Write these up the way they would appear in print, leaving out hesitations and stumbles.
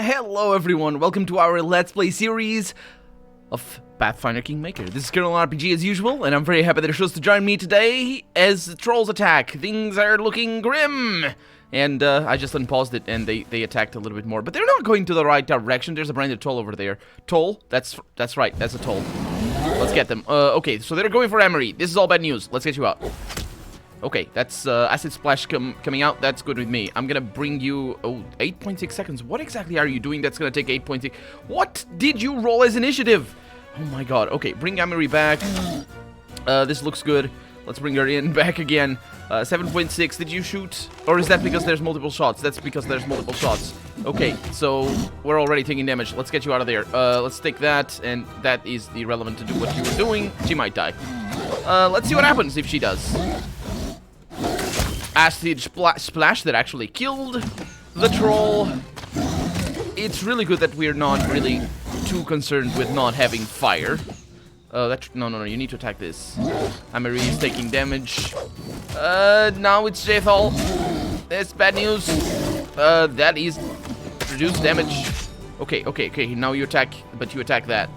Hello everyone, welcome to our Let's Play series of Pathfinder Kingmaker. This is Colonel RPG as usual, and I'm very happy that you're supposed to join me today as the trolls attack. Things are looking grim! And I just unpaused it and they attacked a little bit more, but they're not going to the right direction. There's a branded troll over there. Toll? That's right, that's a toll. Let's get them. Okay, so they're going for Emery. This is all bad news. Let's get you out. Okay, that's Acid Splash coming out. That's good with me. I'm gonna bring you... Oh, 8.6 seconds. What exactly are you doing that's gonna take 8.6? What did you roll as initiative? Oh my god. Okay, bring Emery back. This looks good. Let's bring her in back again. 7.6. Did you shoot? Or is that because there's multiple shots? That's because there's multiple shots. Okay, so we're already taking damage. Let's get you out of there. Let's take that, and that is irrelevant to do what you were doing. She might die. Let's see what happens if she does. Acid splash that actually killed the troll. It's really good that we're not really too concerned with not having fire. No, you need to attack this. Amery is taking damage. Now it's Jethal. That's bad news. That is reduced damage. Okay, now you attack, but you attack that.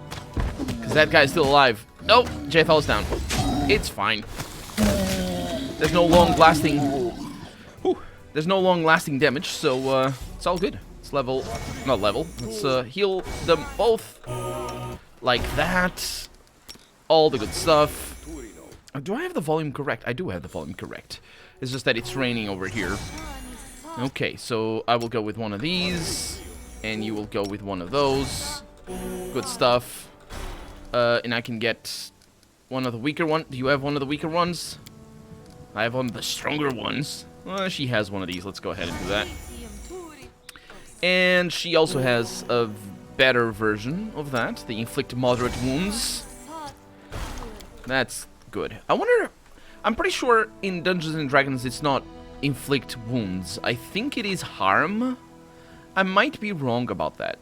Because that guy's still alive. No, Jethal's down. It's fine. There's no long-lasting... There's no long-lasting damage, so it's all good. It's level... Not level. Let's heal them both. Like that. All the good stuff. Do I have the volume correct? I do have the volume correct. It's just that it's raining over here. Okay, so I will go with one of these. And you will go with one of those. Good stuff. And I can get one of the weaker ones. Do you have one of the weaker ones? I have one of the stronger ones. She has one of these. Let's go ahead and do that. And she also has a better version of that. The inflict moderate wounds. That's good. I wonder... I'm pretty sure in Dungeons & Dragons it's not inflict wounds. I think it is harm. I might be wrong about that.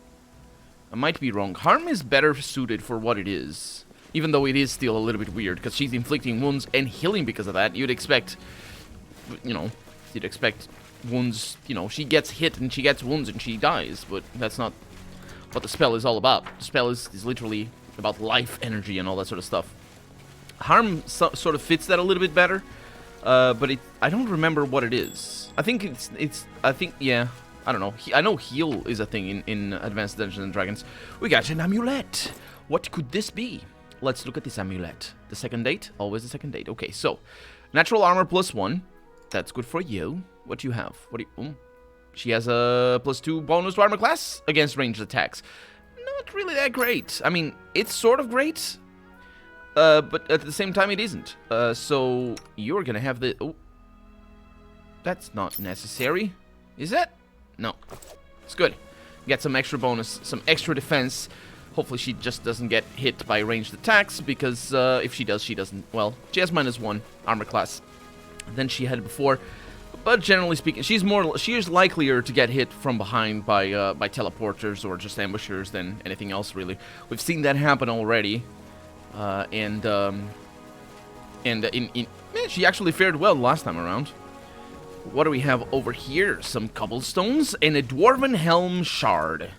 I might be wrong. Harm is better suited for what it is. Even though it is still a little bit weird, because she's inflicting wounds and healing because of that. You'd expect, wounds, she gets hit and she gets wounds and she dies. But that's not what the spell is all about. The spell is literally about life, energy, and all that sort of stuff. Harm sort of fits that a little bit better. But I don't remember what it is. I think yeah. I don't know. I know heal is a thing in Advanced Dungeons & Dragons. We got an amulet. What could this be? Let's look at this amulet. The second date? Always the second date. Okay, so natural armor +1. That's good for you. What do you have? She has a +2 bonus to armor class against ranged attacks. Not really that great. I mean, it's sort of great, but at the same time it isn't. So you're gonna have the... Oh, that's not necessary. Is it? No. It's good. Get some extra bonus, some extra defense. Hopefully she just doesn't get hit by ranged attacks, because if she does, she doesn't. Well, she has -1 armor class than she had before. But generally speaking, she is likelier to get hit from behind by teleporters or just ambushers than anything else, really. We've seen that happen already. She actually fared well last time around. What do we have over here? Some cobblestones and a dwarven helm shard.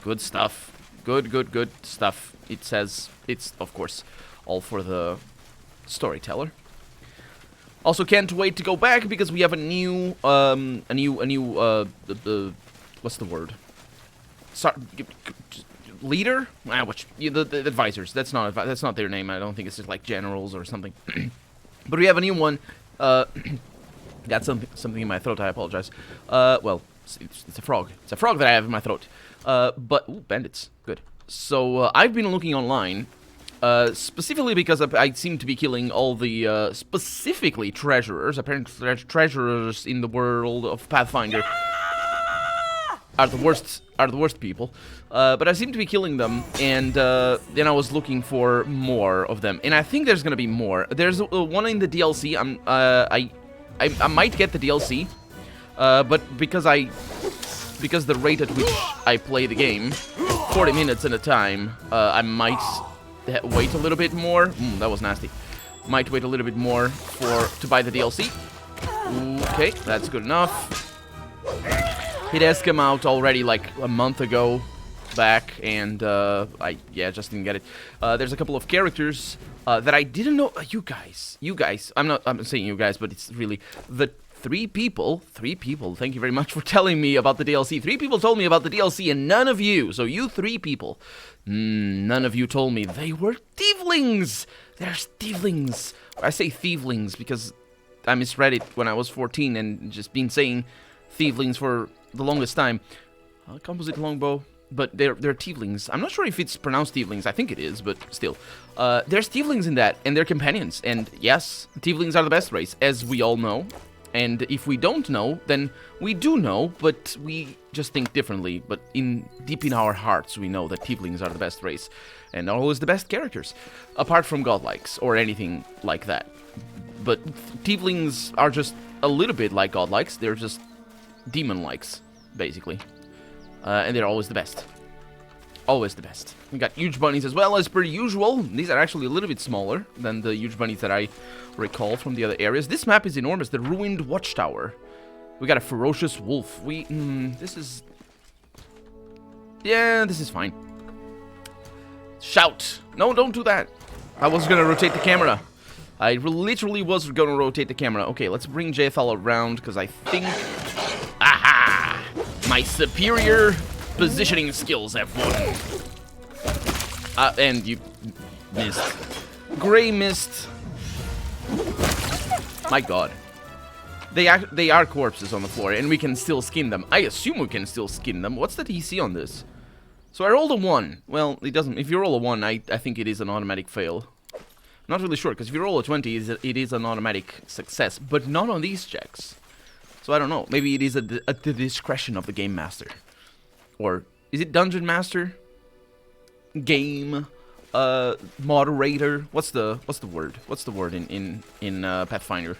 Good stuff. Good stuff. It says it's, of course, all for the storyteller. Also, can't wait to go back because we have a new what's the word? Leader? The advisors. That's not their name. I don't think it's just like generals or something. But we have a new one. Got something in my throat. I apologize. Well, it's a frog. It's a frog that I have in my throat. Ooh, bandits. Good. So, I've been looking online, specifically because I seem to be killing all the, specifically treasurers. Apparently, treasurers in the world of Pathfinder are the worst people. But I seem to be killing them, and, then I was looking for more of them. And I think there's gonna be more. There's one in the DLC. I might get the DLC, but because the rate at which I play the game, 40 minutes at a time, I might wait a little bit more. That was nasty. Might wait a little bit more to buy the DLC. Okay, that's good enough. It has come out already like a month ago back, and I just didn't get it. There's a couple of characters that I didn't know. You guys, I'm saying you guys, but it's really the three people, thank you very much for telling me about the DLC. 3 people told me about the DLC, and none of you, so you 3 people, none of you told me they were tieflings. There's tieflings. I say thievelings because I misread it when I was 14 and just been saying thievelings for the longest time. Composite longbow, but they're tieflings. I'm not sure if it's pronounced tieflings. I think it is, but still. There's tieflings in that, and they're companions. And yes, tieflings are the best race, as we all know. And if we don't know, then we do know, but we just think differently. But deep in our hearts, we know that tieflings are the best race, and always the best characters, apart from godlikes or anything like that. But tieflings are just a little bit like godlikes. They're just demon-likes, basically. And they're always the best. Always the best. We got huge bunnies as well, as per usual. These are actually a little bit smaller than the huge bunnies that I recall from the other areas. This map is enormous. The ruined watchtower. We got a ferocious wolf. This is... Yeah, this is fine. Shout. No, don't do that. I was gonna rotate the camera. I literally was gonna rotate the camera. Okay, let's bring JFL around, because I think... Aha! My superior positioning skills have won. And you missed. Gray missed. My god. They are corpses on the floor, and we can still skin them. I assume we can still skin them. What's the DC on this? So I rolled a 1. Well, it doesn't... If you roll a 1, I think it is an automatic fail. Not really sure, because if you roll a 20, it is an automatic success. But not on these checks. So I don't know. Maybe it is at the discretion of the game master. Or is it dungeon master? Game moderator? What's the word? What's the word in Pathfinder?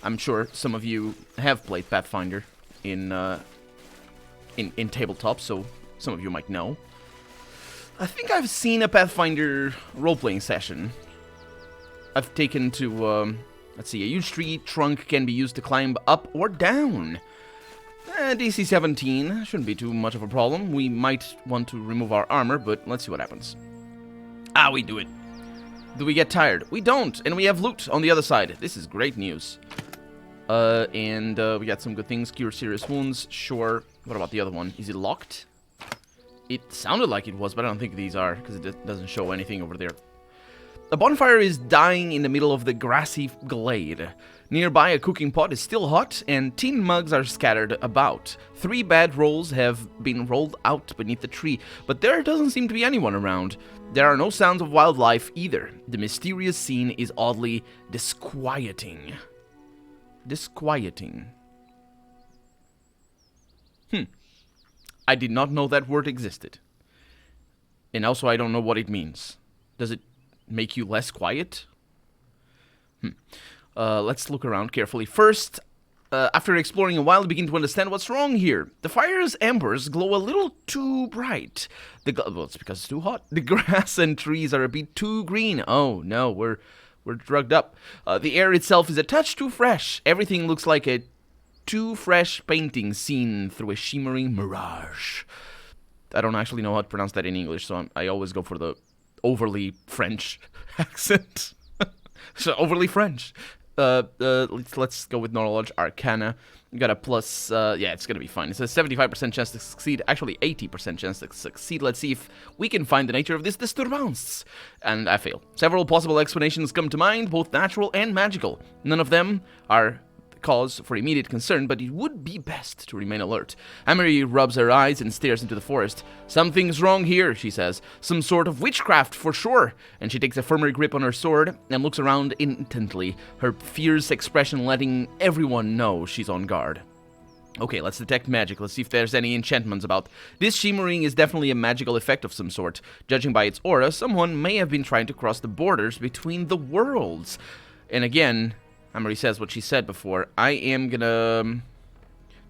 I'm sure some of you have played Pathfinder in tabletop, so some of you might know. I think I've seen a Pathfinder role-playing session. I've taken to let's see, a huge tree trunk can be used to climb up or down. DC 17 shouldn't be too much of a problem. We might want to remove our armor, but let's see what happens. Ah, we do it. Do we get tired? We don't, and we have loot on the other side. This is great news. And we got some good things. Cure serious wounds, sure. What about the other one? Is it locked? It sounded like it was, but I don't think these are, because it doesn't show anything over there. A bonfire is dying in the middle of the grassy glade. Nearby, a cooking pot is still hot, and tin mugs are scattered about. 3 bad rolls have been rolled out beneath the tree, but there doesn't seem to be anyone around. There are no sounds of wildlife either. The mysterious scene is oddly disquieting. Disquieting. I did not know that word existed. And also, I don't know what it means. Does it make you less quiet? Let's look around carefully. First, after exploring a while, we begin to understand what's wrong here. The fire's embers glow a little too bright. Well, it's because it's too hot. The grass and trees are a bit too green. Oh, no, we're drugged up. The air itself is a touch too fresh. Everything looks like a too fresh painting seen through a shimmering mirage. I don't actually know how to pronounce that in English, so I always go for the overly French accent. So, overly French. Let's go with knowledge arcana. You got a plus, yeah, it's gonna be fine. It's a 75% chance to succeed, actually 80% chance to succeed. Let's see if we can find the nature of this disturbance. And I fail. Several possible explanations come to mind, both natural and magical. None of them are cause for immediate concern, but it would be best to remain alert. Amory rubs her eyes and stares into the forest. Something's wrong here, she says. Some sort of witchcraft, for sure. And she takes a firmer grip on her sword and looks around intently, her fierce expression letting everyone know she's on guard. Okay, let's detect magic. Let's see if there's any enchantments about. This shimmering is definitely a magical effect of some sort. Judging by its aura, someone may have been trying to cross the borders between the worlds. And again, Amory says what she said before. I am gonna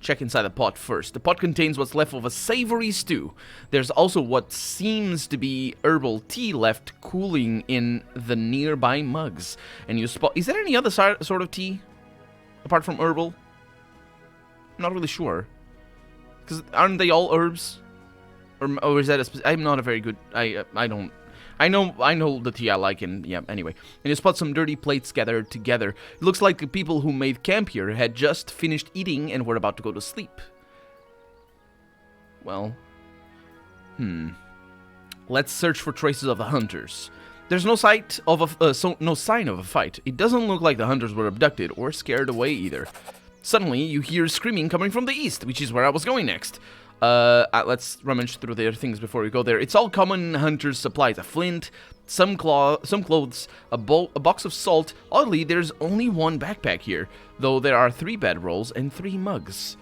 check inside the pot first. The pot contains what's left of a savory stew. There's also what seems to be herbal tea left cooling in the nearby mugs. And you spot... Is there any other sort of tea? Apart from herbal? I'm not really sure. Because aren't they all herbs? Or is that a I'm not a very good... I don't... I know the tea I like, and yeah, anyway. And you spot some dirty plates gathered together. It looks like the people who made camp here had just finished eating and were about to go to sleep. Well... Let's search for traces of the hunters. There's no sight of no sign of a fight. It doesn't look like the hunters were abducted or scared away either. Suddenly, you hear screaming coming from the east, which is where I was going next. Let's rummage through their things before we go there. It's all common hunter's supplies. A flint, some clothes, a box of salt. Oddly, there's only one backpack here, though there are 3 bedrolls and 3 mugs.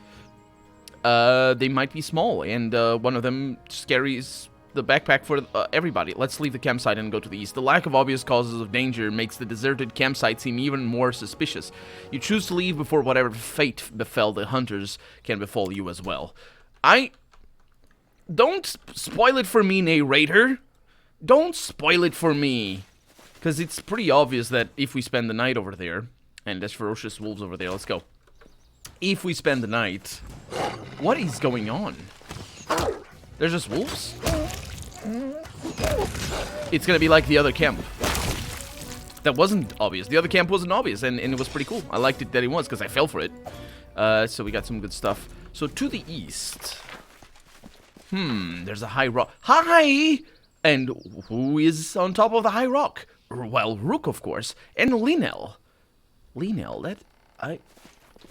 They might be small, and one of them just carries the backpack for everybody. Let's leave the campsite and go to the east. The lack of obvious causes of danger makes the deserted campsite seem even more suspicious. You choose to leave before whatever fate befell the hunters can befall you as well. Don't spoil it for me, narrator. Don't spoil it for me. Because it's pretty obvious that if we spend the night over there, and there's ferocious wolves over there, let's go. If we spend the night, what is going on? There's just wolves? It's gonna be like the other camp. That wasn't obvious. The other camp wasn't obvious, and it was pretty cool. I liked it that it was, because I fell for it. So we got some good stuff. So to the east. There's a high rock. Hi! And who is on top of the high rock? Well, Rook, of course. And Linnell. Linnell,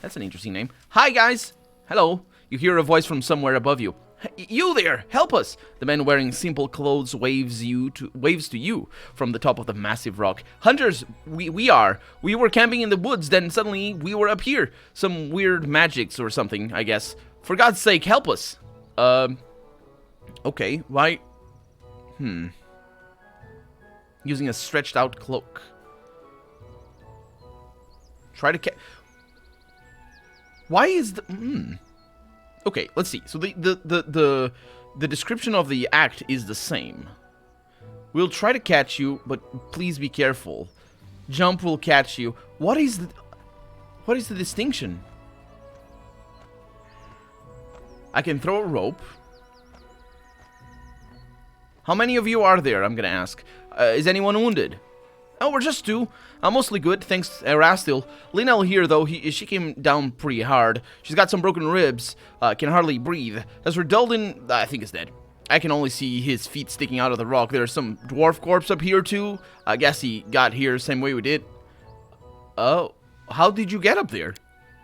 that's an interesting name. Hi, guys! Hello. You hear a voice from somewhere above you. You there! Help us! The man wearing simple clothes waves to you from the top of the massive rock. Hunters, we were camping in the woods, then suddenly we were up here. Some weird magics or something, I guess. For God's sake, help us! Okay, why? Using a stretched out cloak. Try to why is the... Okay, let's see. So the description of the act is the same. We'll try to catch you, but please be careful. Jump will catch you. What is the distinction? I can throw a rope. How many of you are there? I'm gonna ask. Is anyone wounded? Oh, we're just 2. I'm mostly good, thanks Erastil. Linnell here, though, she came down pretty hard. She's got some broken ribs, can hardly breathe. As for Dulden, I think he's dead. I can only see his feet sticking out of the rock. There's some dwarf corpse up here, too. I guess he got here same way we did. Oh, how did you get up there?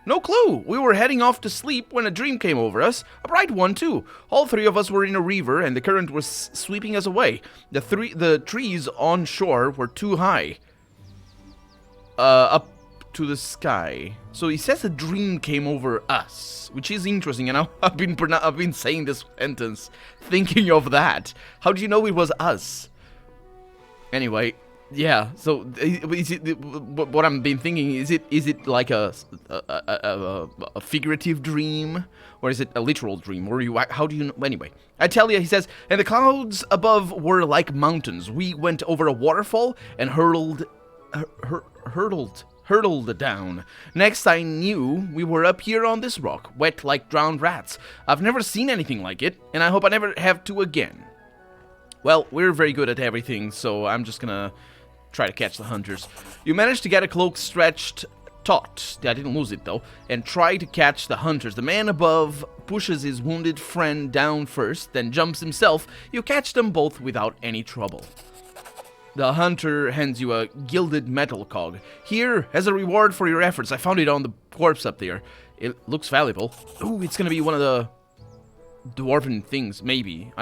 No clue. We were heading off to sleep when a dream came over us. A bright one, too. All 3 of us were in a river, and the current was sweeping us away. The trees on shore were too high. Up to the sky. So he says a dream came over us, which is interesting, and I've been saying this sentence, thinking of that. How do you know it was us? Anyway... Yeah, so is it, what I've been thinking, is it like a figurative dream, or is it a literal dream, or how do you know? Anyway, I tell you, he says, and the clouds above were like mountains. We went over a waterfall and hurtled down. Next I knew, we were up here on this rock, wet like drowned rats. I've never seen anything like it, and I hope I never have to again. Well, we're very good at everything, so I'm just gonna try to catch the hunters. You managed to get a cloak stretched taut. I didn't lose it though. And try to catch the hunters. The man above pushes his wounded friend down first, then jumps himself. You catch them both without any trouble. The hunter hands you a gilded metal cog. Here, as a reward for your efforts. I found it on the corpse up there. It looks valuable. Ooh, it's gonna be one of the dwarven things, maybe.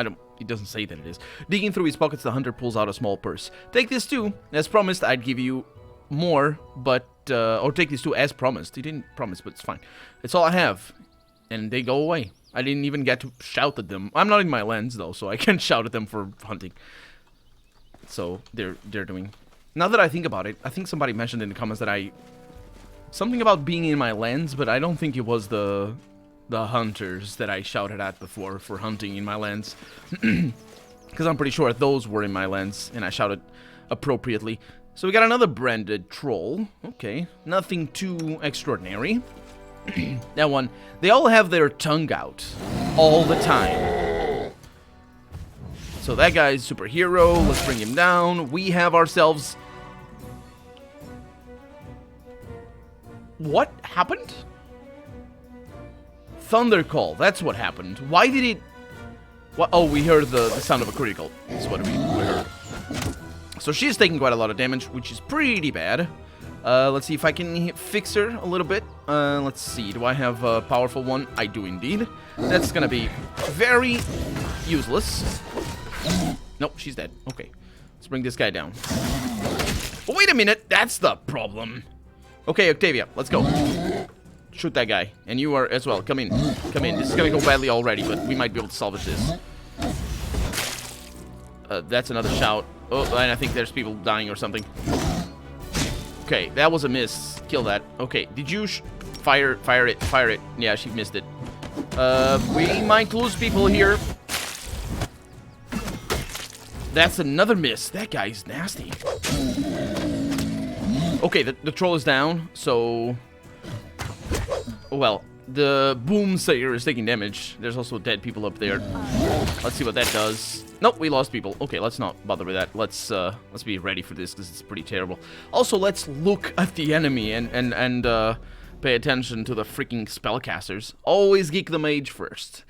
It doesn't say that it is. Digging through his pockets, the hunter pulls out a small purse. Take this too. As promised, I'd give you more, but... or take this too, as promised. He didn't promise, but it's fine. It's all I have. And they go away. I didn't even get to shout at them. I'm not in my lens, though, so I can't shout at them for hunting. So, they're doing... Now that I think about it, I think somebody mentioned in the comments that something about being in my lens, but I don't think it was the hunters that I shouted at before for hunting in my lens. Because I'm pretty sure those were in my lens, and I shouted appropriately. So we got another branded troll. Okay, nothing too extraordinary. That one. They all have their tongue out. All the time. So that guy's superhero. Let's bring him down. We have ourselves... What happened? Thunder Call. That's what happened. Why did it... What? Oh, we heard the sound of a critical. That's what we heard. So she's taking quite a lot of damage, which is pretty bad. Let's see if I can fix her a little bit. Let's see. Do I have a powerful one? I do indeed. That's gonna be very useless. Nope, she's dead. Okay. Let's bring this guy down. Oh, wait a minute. That's the problem. Okay, Octavia, let's go. Shoot that guy. And you are as well. Come in. Come in. This is gonna go badly already, but we might be able to salvage this. That's another shout. Oh, and I think there's people dying or something. Okay, that was a miss. Kill that. Okay, did you fire it? Fire it. Yeah, she missed it. We might lose people here. That's another miss. That guy's nasty. Okay, the troll is down, so... Well, the Boomsayer is taking damage. There's also dead people up there. Let's see what that does. Nope, we lost people. Okay, let's not bother with that. Let's be ready for this, because it's pretty terrible. Also, let's look at the enemy and pay attention to the freaking spellcasters. Always geek the mage first.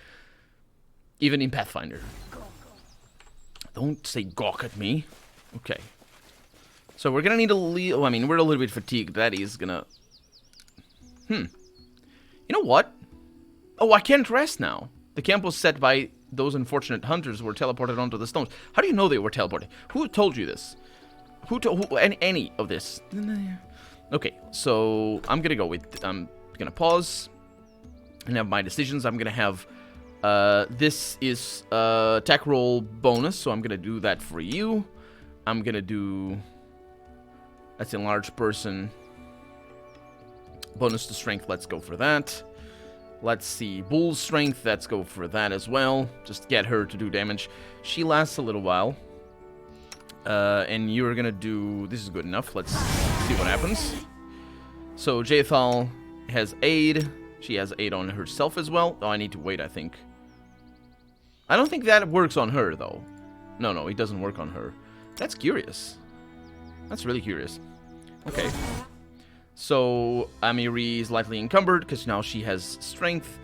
Even in Pathfinder. Don't say gawk at me. Okay. So we're gonna need a little... I mean, we're a little bit fatigued. That is gonna... You know what? Oh, I can't rest now. The camp was set by those unfortunate hunters who were teleported onto the stones. How do you know they were teleported? Who told you this? Who any of this? Okay, so I'm gonna go with... I'm gonna pause and have my decisions. I'm gonna have... this is attack roll bonus, so I'm gonna do that for you. I'm gonna do... That's enlarged person. Bonus to strength, let's go for that. Let's see, bull strength, let's go for that as well. Just get her to do damage. She lasts a little while. And you're gonna do... This is good enough, let's see what happens. So Jaethal has aid. She has aid on herself as well. Oh, I need to wait, I think. I don't think that works on her, though. No, it doesn't work on her. That's curious. That's really curious. Okay. So, Amiri is lightly encumbered, because now she has strength.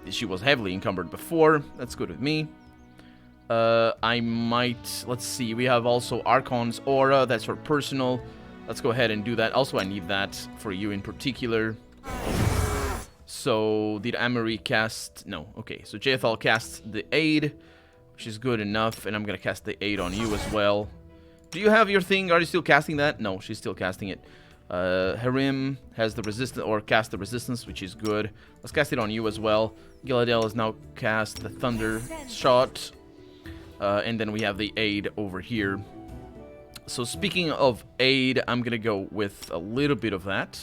She was heavily encumbered before. That's good with me. I might... Let's see. We have also Archon's Aura. That's her personal. Let's go ahead and do that. Also, I need that for you in particular. So, did Amiri cast... No. Okay, so Jaethal casts the aid, which is good enough. And I'm going to cast the aid on you as well. Do you have your thing? Are you still casting that? No, she's still casting it. Harim has the resistance, or cast the resistance, which is good. Let's cast it on you as well. Giladel has now cast the thunder shot. And then we have the aid over here. So speaking of aid, I'm going to go with a little bit of that.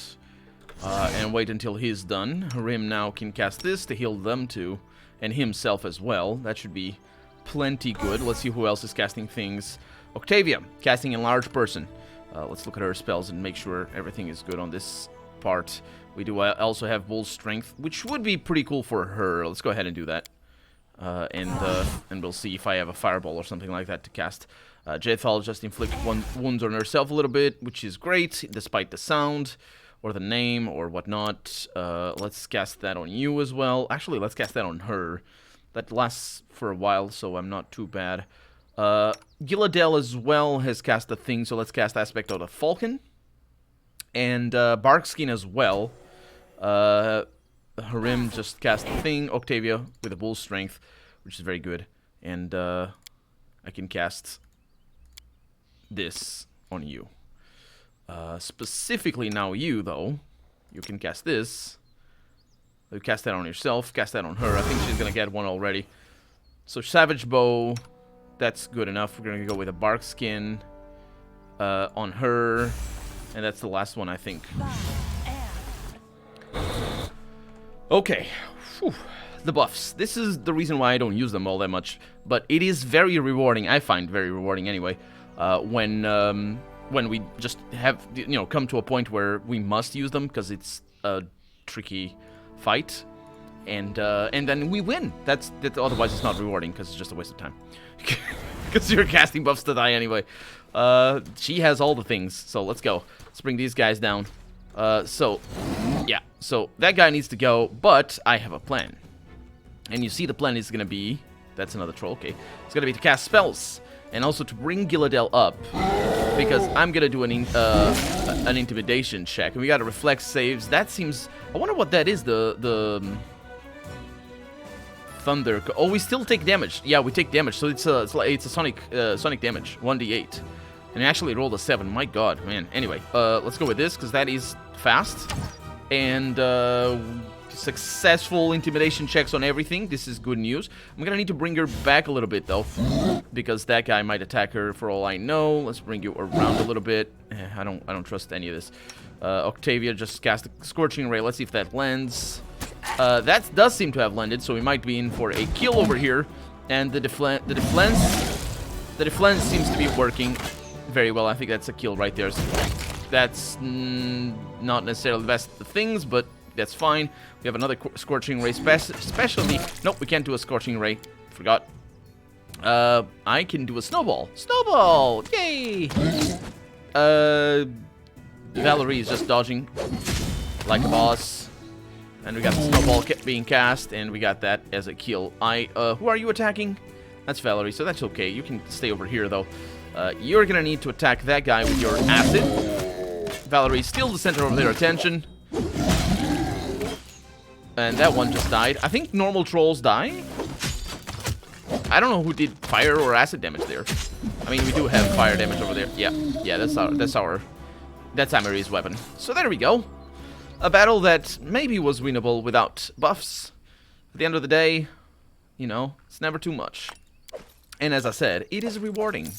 And wait until he's done. Harim now can cast this to heal them too. And himself as well. That should be plenty good. Let's see who else is casting things. Octavia, casting enlarged person. Let's look at her spells and make sure everything is good on this part. We do also have bull strength, which would be pretty cool for her. Let's go ahead and do that. And we'll see if I have a fireball or something like that to cast. Jaethal just inflict one wounds on herself a little bit, which is great, despite the sound or the name or whatnot. Let's cast that on you as well. Actually, let's cast that on her. That lasts for a while, so I'm not too bad. Giladel as well has cast a thing, so let's cast Aspect of the Falcon. And Barkskin as well. Harim just cast a thing. Octavia with a bull strength, which is very good. And I can cast this on you. Specifically now you, though. You can cast this. You cast that on yourself, cast that on her. I think she's going to get one already. So Savage Bow... That's good enough. We're going to go with a bark skin on her. And that's the last one, I think. Okay. Whew. The buffs. This is the reason why I don't use them all that much. But it is very rewarding. I find very rewarding anyway. When we just have, come to a point where we must use them. Because it's a tricky fight, and then we win. That otherwise it's not rewarding because it's just a waste of time. Because you're casting buffs to die anyway. She has all the things, so let's go. Let's bring these guys down. So that guy needs to go, but I have a plan. And you see the plan is going to be... That's another troll, okay. It's going to be to cast spells, and also to bring Gilladel up, because I'm going to do an intimidation check. And we got a reflex saves. That seems... I wonder what that is, the thunder... Oh, we still take damage. Yeah, we take damage, so it's a sonic damage, 1d8. And I actually rolled a 7. My god, man. Anyway, let's go with this, because that is fast. And successful intimidation checks on everything. This is good news. I'm gonna need to bring her back a little bit, though, because that guy might attack her for all I know. Let's bring you around a little bit. I don't trust any of this. Octavia just cast a Scorching Ray. Let's see if that lands. That does seem to have landed, so we might be in for a kill over here. And the defense seems to be working very well. I think that's a kill right there. So that's not necessarily the best of things, but that's fine. We have another Scorching Ray, especially... Nope, we can't do a Scorching Ray. Forgot. I can do a Snowball. Snowball! Yay! Valerie is just dodging like a boss. And we got the Snowball being cast, and we got that as a kill. Who are you attacking? That's Valerie, so that's okay. You can stay over here, though. You're gonna need to attack that guy with your acid. Valerie's still the center of their attention. And that one just died. I think normal trolls die. I don't know who did fire or acid damage there. I mean, we do have fire damage over there. Yeah, that's Ameri's weapon. So there we go. A battle that maybe was winnable without buffs. At the end of the day, you know, it's never too much. And as I said, it is rewarding.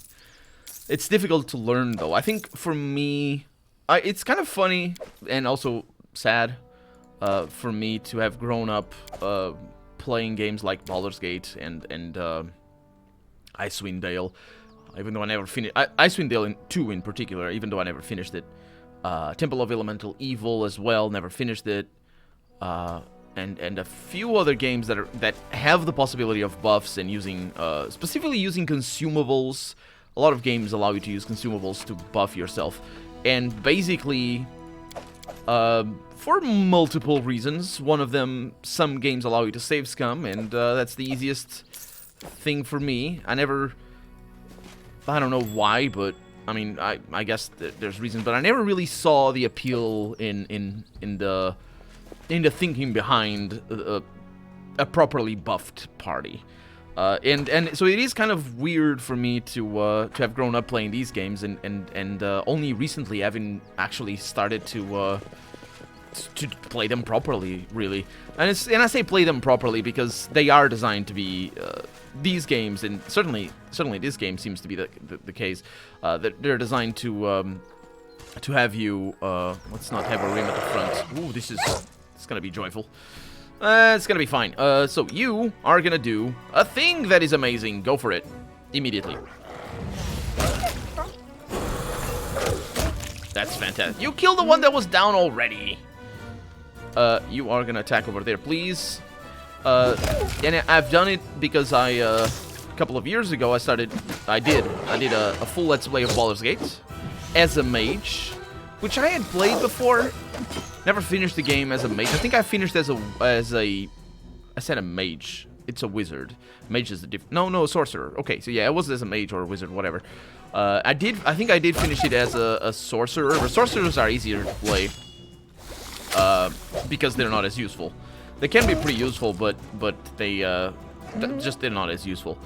It's difficult to learn, though. I think for me, it's kind of funny and also sad for me to have grown up playing games like Baldur's Gate and Icewind Dale, even though I never finished... Icewind Dale 2 in particular, even though I never finished it. Temple of Elemental Evil as well, never finished it. And a few other games that have the possibility of buffs and using... specifically using consumables. A lot of games allow you to use consumables to buff yourself. And basically... for multiple reasons. One of them, some games allow you to save scum, and that's the easiest thing for me. I don't know why, but I mean, I guess there's reasons, but I never really saw the appeal in the thinking behind a properly buffed party. And so it is kind of weird for me to have grown up playing these games and only recently having actually started to play them properly, really. And I say play them properly because they are designed to be these games, and certainly this game seems to be the case. That they're designed to have you. Let's not have a rim at the front. Ooh, it's gonna be joyful. It's gonna be fine. So you are gonna do a thing that is amazing. Go for it immediately. That's fantastic. You killed the one that was down already. You are gonna attack over there, please. And I've done it because a couple of years ago I did a full Let's Play of Baldur's Gate as a mage, which I had played before. Never finished the game as a mage. I think I finished as a I said a mage. It's a wizard. Mage is the no, sorcerer. Okay, so yeah, it was as a mage or a wizard, whatever. I think I did finish it as a sorcerer. But sorcerers are easier to play. Because they're not as useful. They can be pretty useful, but they're not as useful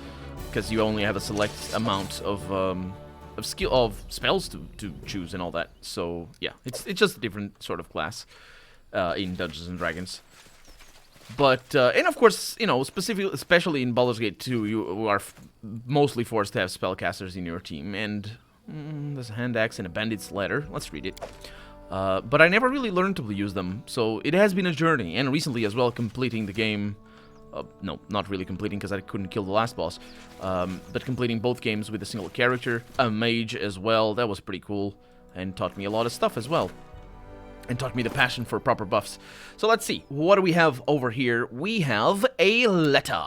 because you only have a select amount of spells to choose and all that. So yeah, it's just a different sort of class in Dungeons and Dragons. But and of course, you know, especially in Baldur's Gate 2, you are mostly forced to have spellcasters in your team, and there's a hand axe and a bandit's ladder. Let's read it. But I never really learned to use them, so it has been a journey, and recently as well, completing the game, no, not really completing because I couldn't kill the last boss, but completing both games with a single character, a mage as well. That was pretty cool, and taught me a lot of stuff as well. and taught me the passion for proper buffs. So let's see. What do we have over here? We have a letter.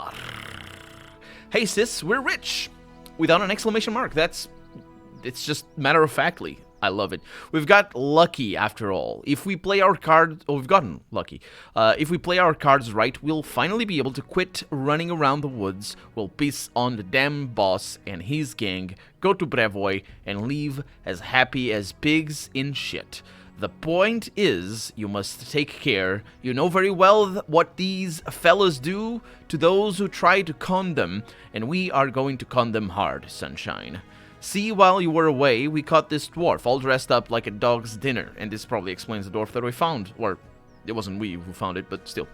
Hey sis, we're rich. Without an exclamation mark. It's just matter-of-factly. I love it. We've got lucky after all. If we play our cards... Oh, we've gotten lucky. If we play our cards right, we'll finally be able to quit running around the woods. We'll piss on the damn boss and his gang, go to Brevoy, and leave as happy as pigs in shit. The point is, you must take care. You know very well what these fellas do to those who try to con them, and we are going to con them hard, sunshine. See, while you were away, we caught this dwarf, all dressed up like a dog's dinner, and this probably explains the dwarf that we found, or it wasn't we who found it, but still.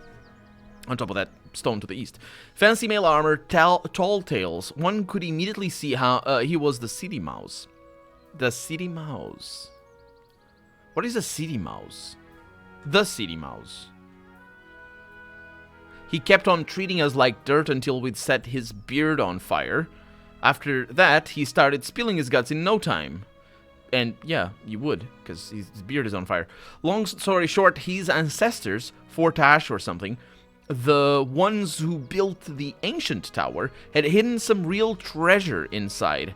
On top of that stone to the east. Fancy mail armor, tall tales. One could immediately see how he was the city mouse. The city mouse. What is a city mouse? The city mouse. He kept on treating us like dirt until we'd set his beard on fire. After that, he started spilling his guts in no time. And yeah, you would, because his beard is on fire. Long story short, his ancestors, Fortash or something, the ones who built the ancient tower, had hidden some real treasure inside.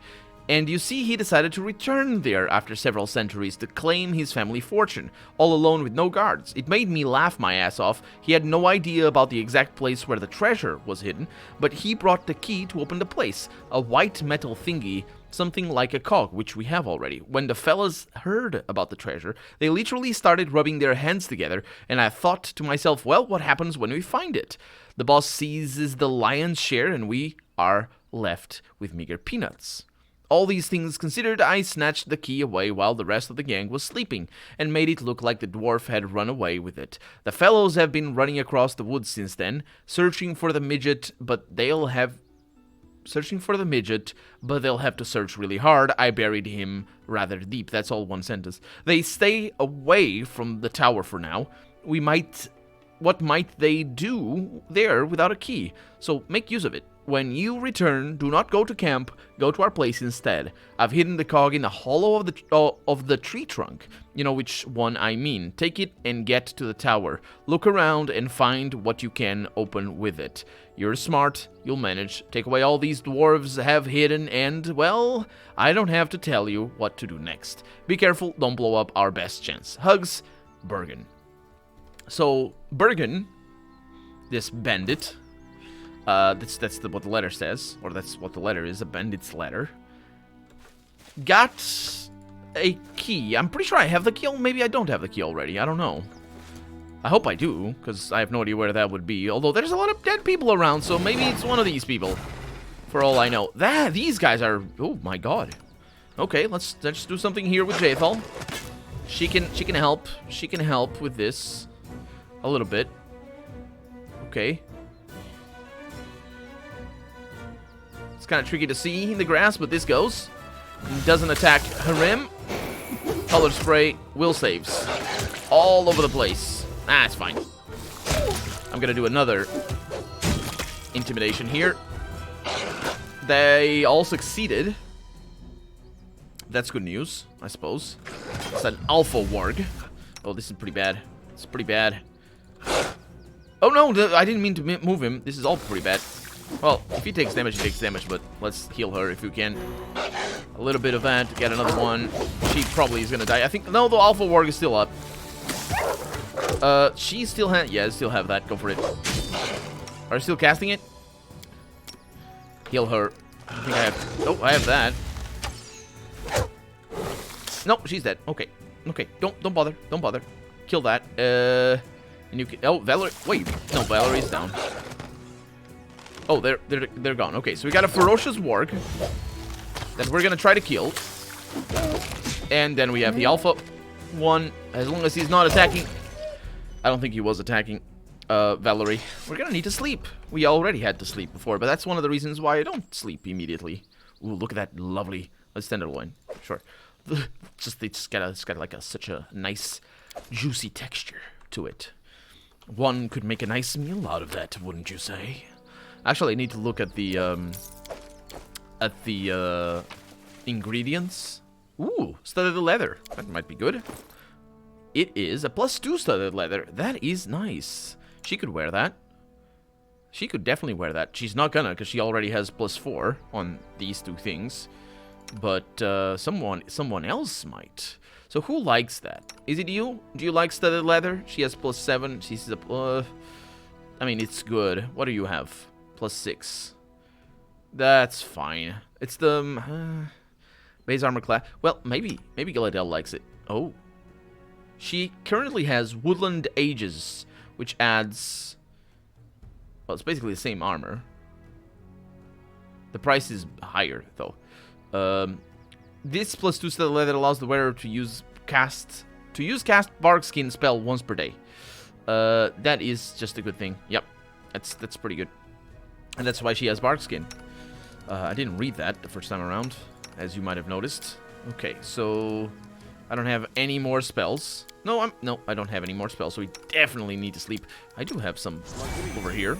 And you see, he decided to return there after several centuries to claim his family fortune, all alone with no guards. It made me laugh my ass off. He had no idea about the exact place where the treasure was hidden, but he brought the key to open the place, a white metal thingy, something like a cog, which we have already. When the fellas heard about the treasure, they literally started rubbing their hands together, and I thought to myself, well, what happens when we find it? The boss seizes the lion's share, and we are left with meager peanuts. All these things considered, I snatched the key away while the rest of the gang was sleeping, and made it look like the dwarf had run away with it. The fellows have been running across the woods since then, searching for the midget, but they'll have to search really hard. I buried him rather deep. That's all one sentence. They stay away from the tower for now. What might they do there without a key? So make use of it. When you return, do not go to camp, go to our place instead. I've hidden the cog in the hollow of the tree trunk. You know which one I mean. Take it and get to the tower. Look around and find what you can open with it. You're smart, you'll manage. Take away all these dwarves have hidden and, well, I don't have to tell you what to do next. Be careful, don't blow up our best chance. Hugs, Bergen. So, Bergen, this bandit... that's what the letter says, or that's what the letter is, a bandit's letter. Got a key. I'm pretty sure I have the key, or maybe I don't have the key already. I don't know. I hope I do, because I have no idea where that would be. Although there's a lot of dead people around, so maybe it's one of these people. For all I know. These guys are... Oh my god. Okay, let's do something here with Jaethal. She can help. She can help with this. A little bit. Okay. It's kind of tricky to see in the grass, but this goes. Doesn't attack Harim. Color spray, will saves. All over the place. It's fine. I'm gonna do another intimidation here. They all succeeded. That's good news, I suppose. It's an alpha warg. Oh, this is pretty bad. It's pretty bad. Oh no, I didn't mean to move him. This is all pretty bad. Well, if he takes damage, he takes damage, but let's heal her if you can. A little bit of that, get another one. She probably is gonna die. I think, no, the Alpha Warg is still up. She still has, yeah, still have that, go for it. Are you still casting it? Heal her. I think I have, oh, I have that. No, she's dead, okay. Okay, don't bother. Kill that, and you can, oh, Valerie, wait, no, Valerie's down. Oh, they're gone. Okay, so we got a ferocious warg that we're gonna try to kill. And then we have the alpha one. As long as he's not attacking. I don't think he was attacking Valerie. We're gonna need to sleep. We already had to sleep before, but that's one of the reasons why I don't sleep immediately. Ooh, look at that lovely... Let's tenderloin. Sure. It's got like such a nice, juicy texture to it. One could make a nice meal out of that, wouldn't you say? Actually, I need to look at the ingredients. Ooh, studded leather. That might be good. It is a +2 studded leather. That is nice. She could wear that. She could definitely wear that. She's not gonna, because she already has +4 on these two things. But someone else might. So who likes that? Is it you? Do you like studded leather? She has +7. She's a I mean, it's good. What do you have? +6. That's fine. It's the base armor class. Well, maybe Galadel likes it. Oh. She currently has Woodland Aegis, which adds... Well, it's basically the same armor. The price is higher, though. This +2 studded leather allows the wearer to use cast bark skin spell once per day. That is just a good thing. Yep, that's pretty good. And that's why she has bark skin. I didn't read that the first time around, as you might have noticed. Okay, so... I don't have any more spells. No, I don't have any more spells, so we definitely need to sleep. I do have some over here.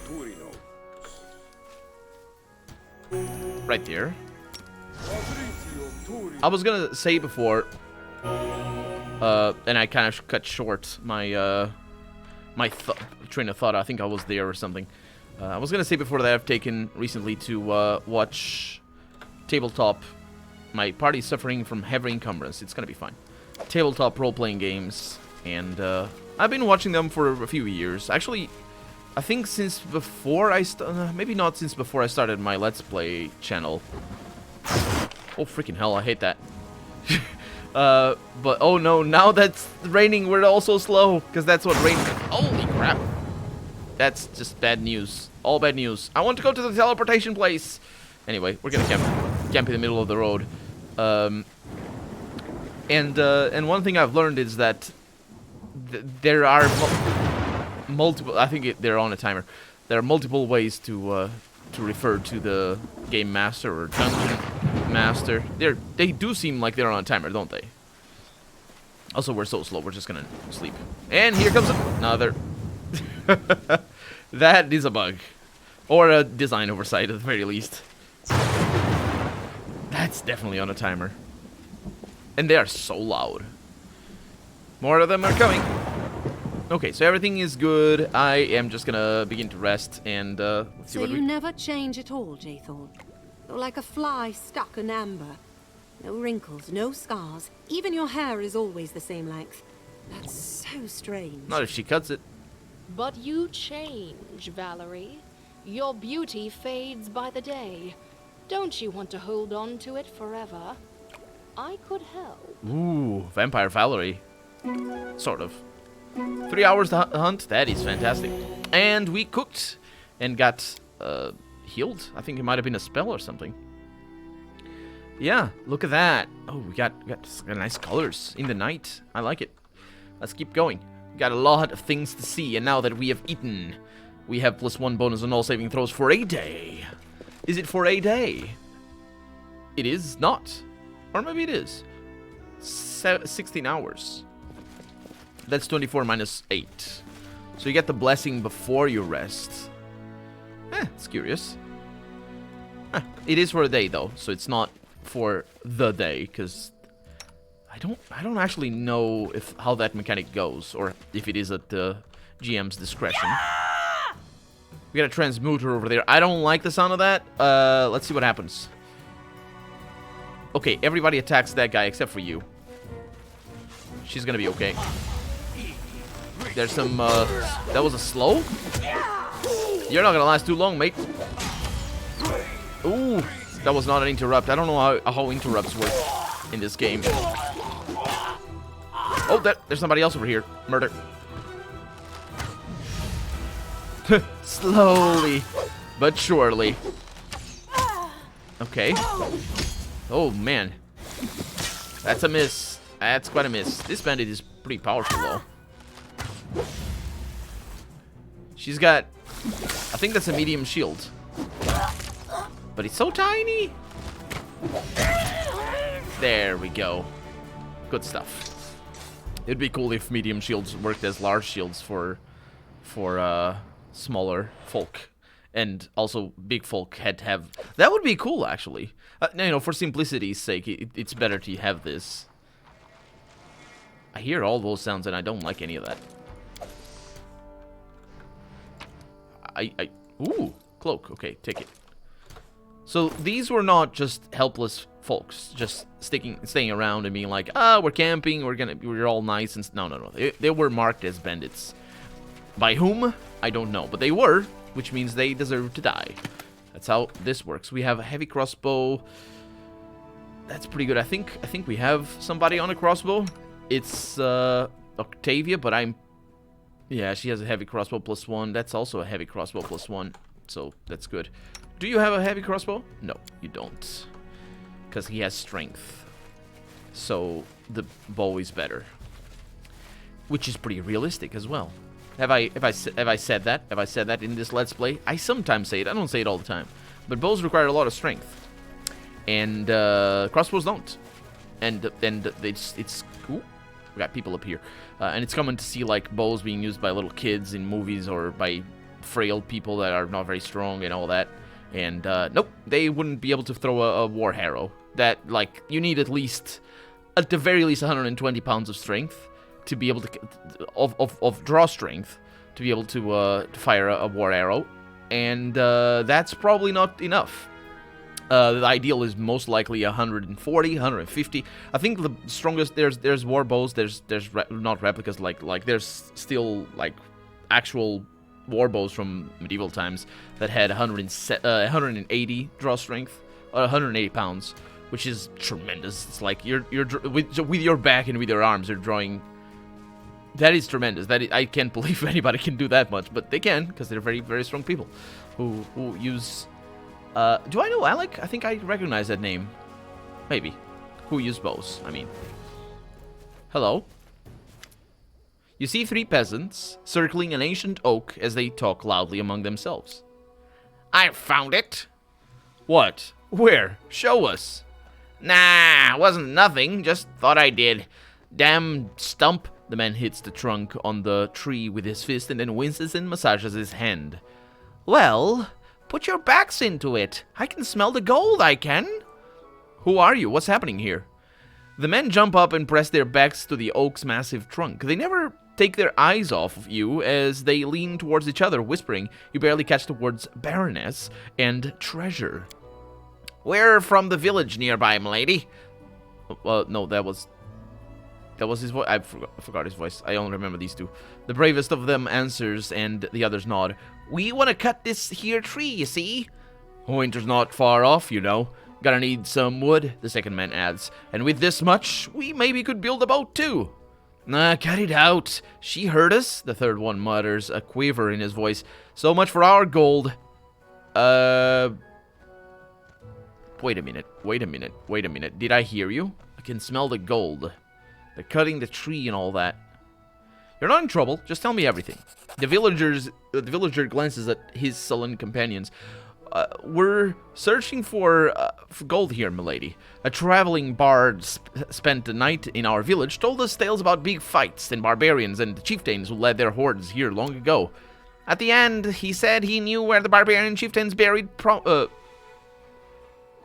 Right there. I was gonna say before, and I kind of cut short my my train of thought. I think I was there or something. I was gonna say before that I've taken recently to watch tabletop. My party's suffering from heavy encumbrance. It's gonna be fine. Tabletop role-playing games, and I've been watching them for a few years. Actually, I think since before maybe not since before I started my Let's Play channel. Oh, freaking hell, I hate that. But, oh no, now that's raining, we're also slow, because that's what rain... Holy crap. That's just bad news. All bad news. I want to go to the teleportation place. Anyway, we're gonna camp in the middle of the road. And one thing I've learned is that there are multiple... I think they're on a timer. There are multiple ways to refer to the game master or dungeon master. They do seem like they're on a timer, don't they? Also, we're so slow. We're just gonna sleep. And here comes another. That is a bug, or a design oversight at the very least. That's definitely on a timer. And they are so loud. More of them are coming. Okay, so everything is good. I am just gonna begin to rest and let's see so what you never change at all, Jaythorn? You're like a fly stuck in amber. No wrinkles, no scars. Even your hair is always the same length. That's so strange. Not if she cuts it. But you change, Valerie. Your beauty fades by the day. Don't you want to hold on to it forever? I could help. Ooh, Vampire Valerie. Sort of. 3 hours to hunt. That is fantastic. And we cooked and got healed. I think it might have been a spell or something. Yeah, look at that. Oh, we got nice colors in the night. I like it. Let's keep going. We got a lot of things to see, and now that we have eaten, we have +1 bonus on all saving throws for a day. Is it for a day? It is not. Or maybe it is. 16 hours. That's 24 minus 8. So you get the blessing before you rest. It's curious. It is for a day though, so it's not for the day, because I don't actually know how that mechanic goes, or if it is at the GM's discretion. We got a transmuter over there. I don't like the sound of that. Let's see what happens. Okay, everybody attacks that guy except for you. She's gonna be okay. There's some, that was a slow? You're not gonna last too long, mate. Ooh, that was not an interrupt. I don't know how interrupts work in this game. Oh, there's somebody else over here. Murder. Slowly, but surely. Okay. Oh, man. That's a miss. That's quite a miss. This bandit is pretty powerful, though. She's got... I think that's a medium shield. But it's so tiny. There we go. Good stuff. It'd be cool if medium shields worked as large shields for smaller folk. And also big folk had to have... That would be cool, actually. You know, for simplicity's sake, it's better to have this. I hear all those sounds and I don't like any of that. Ooh, cloak. Okay, take it. So these were not just helpless folks, just staying around and being like, we're camping, we're all nice and no. They were marked as bandits. By whom? I don't know, but they were, which means they deserve to die. That's how this works. We have a heavy crossbow. That's pretty good. I think we have somebody on a crossbow. It's Octavia, but yeah, she has a heavy crossbow +1. That's also a heavy crossbow +1, so that's good. Do you have a heavy crossbow? No, you don't, because he has strength. So the bow is better, which is pretty realistic as well. Have I said that? Have I said that in this Let's Play? I sometimes say it. I don't say it all the time, but bows require a lot of strength, and crossbows don't. And it's cool. We got people up here, and it's common to see like bows being used by little kids in movies or by frail people that are not very strong and all that. And nope, they wouldn't be able to throw a war arrow. That, like, you need at the very least 120 pounds of strength to be able to of draw strength to be able to fire a war arrow, and that's probably not enough. The ideal is most likely 140, 150. I think the strongest there's war bows. There's not replicas like there's still like actual war bows from medieval times that had 180 draw strength, or 180 pounds, which is tremendous. It's like you're with your back and with your arms, you're drawing. That is tremendous. I can't believe anybody can do that much, but they can, because they're very, very strong people who use. Do I know Alec? I think I recognize that name. Maybe. Who use bows? I mean. Hello. You see 3 peasants circling an ancient oak as they talk loudly among themselves. I found it. What? Where? Show us. Nah, wasn't nothing. Just thought I did. Damn stump. The man hits the trunk on the tree with his fist and then winces and massages his hand. Well, put your backs into it. I can smell the gold, I can. Who are you? What's happening here? The men jump up and press their backs to the oak's massive trunk. They never take their eyes off of you as they lean towards each other, whispering. You barely catch the words Baroness and Treasure. We're from the village nearby, m'lady. No, that was his voice. I forgot his voice. I only remember these two. The bravest of them answers, and the others nod. We want to cut this here tree, you see? Winter's not far off, you know. Gotta need some wood, the second man adds. And with this much, we maybe could build a boat too. Nah, cut it out. She heard us, the third one mutters, a quiver in his voice. So much for our gold. Wait a minute. Did I hear you? I can smell the gold. They're cutting the tree and all that. You're not in trouble. Just tell me everything. The villager glances at his sullen companions. We're searching for gold here, milady. A traveling bard spent the night in our village, told us tales about big fights and barbarians and chieftains who led their hordes here long ago. At the end, he said he knew where the barbarian chieftains buried.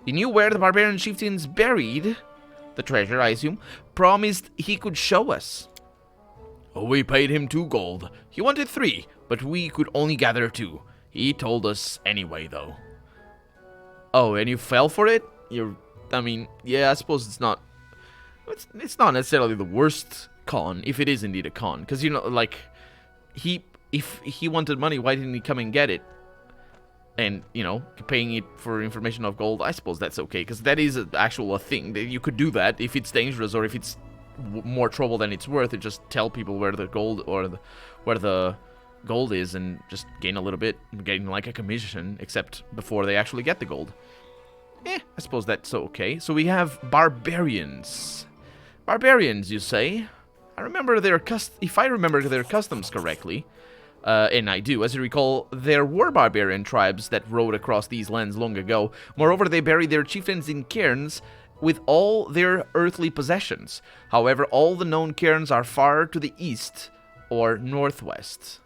He knew where the barbarian chieftains buried the treasure, I assume. Promised he could show us. Oh, we paid him 2 gold. He wanted 3, but we could only gather 2. He told us anyway, though. Oh, and you fell for it? I mean, yeah, I suppose it's not not necessarily the worst con, if it is indeed a con. Because, you know, like, if he wanted money, why didn't he come and get it? And, you know, paying it for information of gold, I suppose that's okay. Because that is a thing. You could do that if it's dangerous or if it's more trouble than it's worth. Just tell people where the gold or where the gold is and just gain a little bit, getting like a commission, except before they actually get the gold. I suppose that's okay. So we have barbarians. Barbarians, you say? If I remember their customs correctly, and I do, as you recall, there were barbarian tribes that rode across these lands long ago. Moreover, they buried their chieftains in cairns with all their earthly possessions. However, all the known cairns are far to the east or northwest.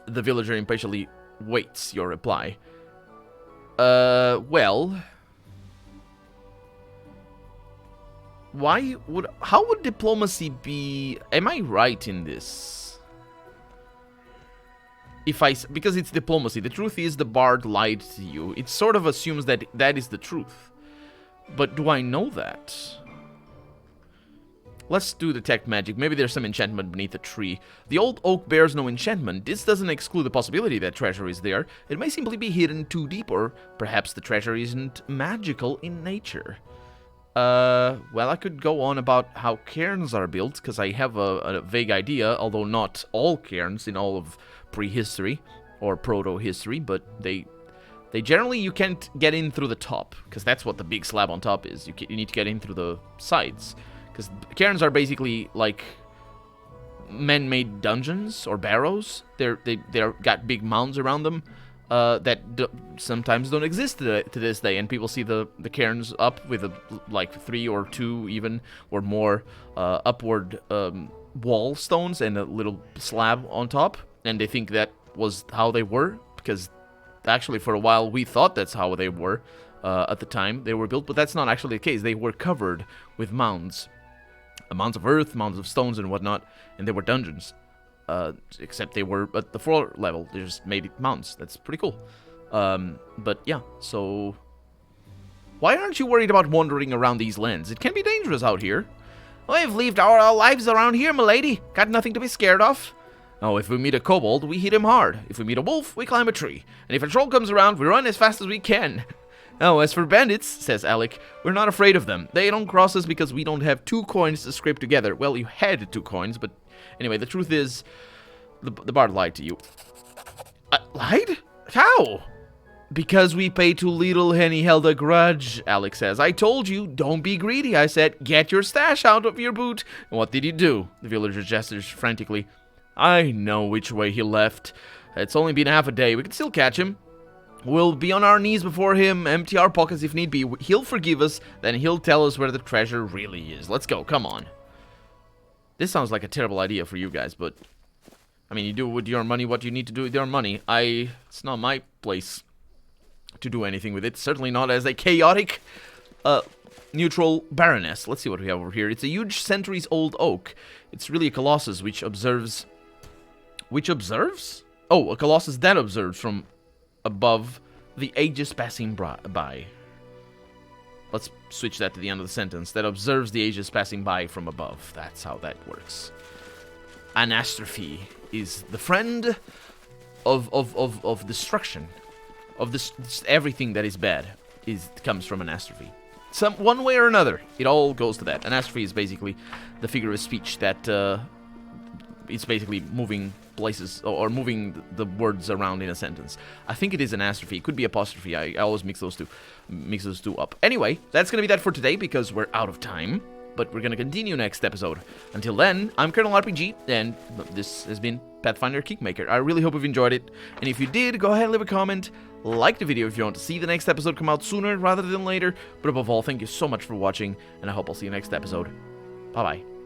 The villager impatiently waits your reply. Well... How would diplomacy be... Am I right in this? Because it's diplomacy. The truth is the bard lied to you. It sort of assumes that that is the truth. But do I know that? Let's do detect magic. Maybe there's some enchantment beneath the tree. The old oak bears no enchantment. This doesn't exclude the possibility that treasure is there. It may simply be hidden too deep, or perhaps the treasure isn't magical in nature. Well, I could go on about how cairns are built, because I have a vague idea, although not all cairns in all of prehistory or proto-history, but they generally, you can't get in through the top, because that's what the big slab on top is. You need to get in through the sides. Because cairns are basically like man-made dungeons or barrows. They're got big mounds around them that sometimes don't exist to this day. And people see the cairns up with like 3 or 2 even or more upward wall stones and a little slab on top, and they think that was how they were. Because actually, for a while, we thought that's how they were at the time they were built, but that's not actually the case. They were covered with mounds. Mounds of earth, mounds of stones and whatnot, and they were dungeons. Except they were at the floor level. They just made it mounds. That's pretty cool. But yeah, so... Why aren't you worried about wandering around these lands? It can be dangerous out here. We've lived our lives around here, milady. Got nothing to be scared of. Oh, if we meet a kobold, we hit him hard. If we meet a wolf, we climb a tree. And if a troll comes around, we run as fast as we can. Oh, as for bandits, says Alec, we're not afraid of them. They don't cross us because we don't have 2 coins to scrape together. Well, you had 2 coins, but anyway, the truth is, the bard lied to you. Lied? How? Because we pay too little and he held a grudge, Alec says. I told you, don't be greedy. I said, get your stash out of your boot. And what did he do? The villager gestures frantically. I know which way he left. It's only been half a day. We can still catch him. We'll be on our knees before him, empty our pockets if need be. He'll forgive us, then he'll tell us where the treasure really is. Let's go, come on. This sounds like a terrible idea for you guys, but... I mean, you do with your money what you need to do with your money. It's not my place to do anything with it. Certainly not as a chaotic, neutral baroness. Let's see what we have over here. It's a huge centuries-old oak. It's really a colossus which observes... Which observes? Oh, a colossus that observes from... above the ages passing by. Let's switch that to the end of the sentence. That observes the ages passing by from above. That's how that works. Anastrophe is the friend of destruction. Of this everything that is bad comes from anastrophe. One way or another, it all goes to that. Anastrophe is basically the figure of speech that it's basically moving places or moving the words around in a sentence. I think it is anastrophe. It could be apostrophe. I always mix those two up. Anyway, that's gonna be that for today because we're out of time. But we're gonna continue next episode. Until then, I'm Colonel RPG, and this has been Pathfinder Kingmaker. I really hope you've enjoyed it, and if you did, go ahead and leave a comment, like the video if you want to see the next episode come out sooner rather than later. But above all, thank you so much for watching, and I hope I'll see you next episode. Bye-bye.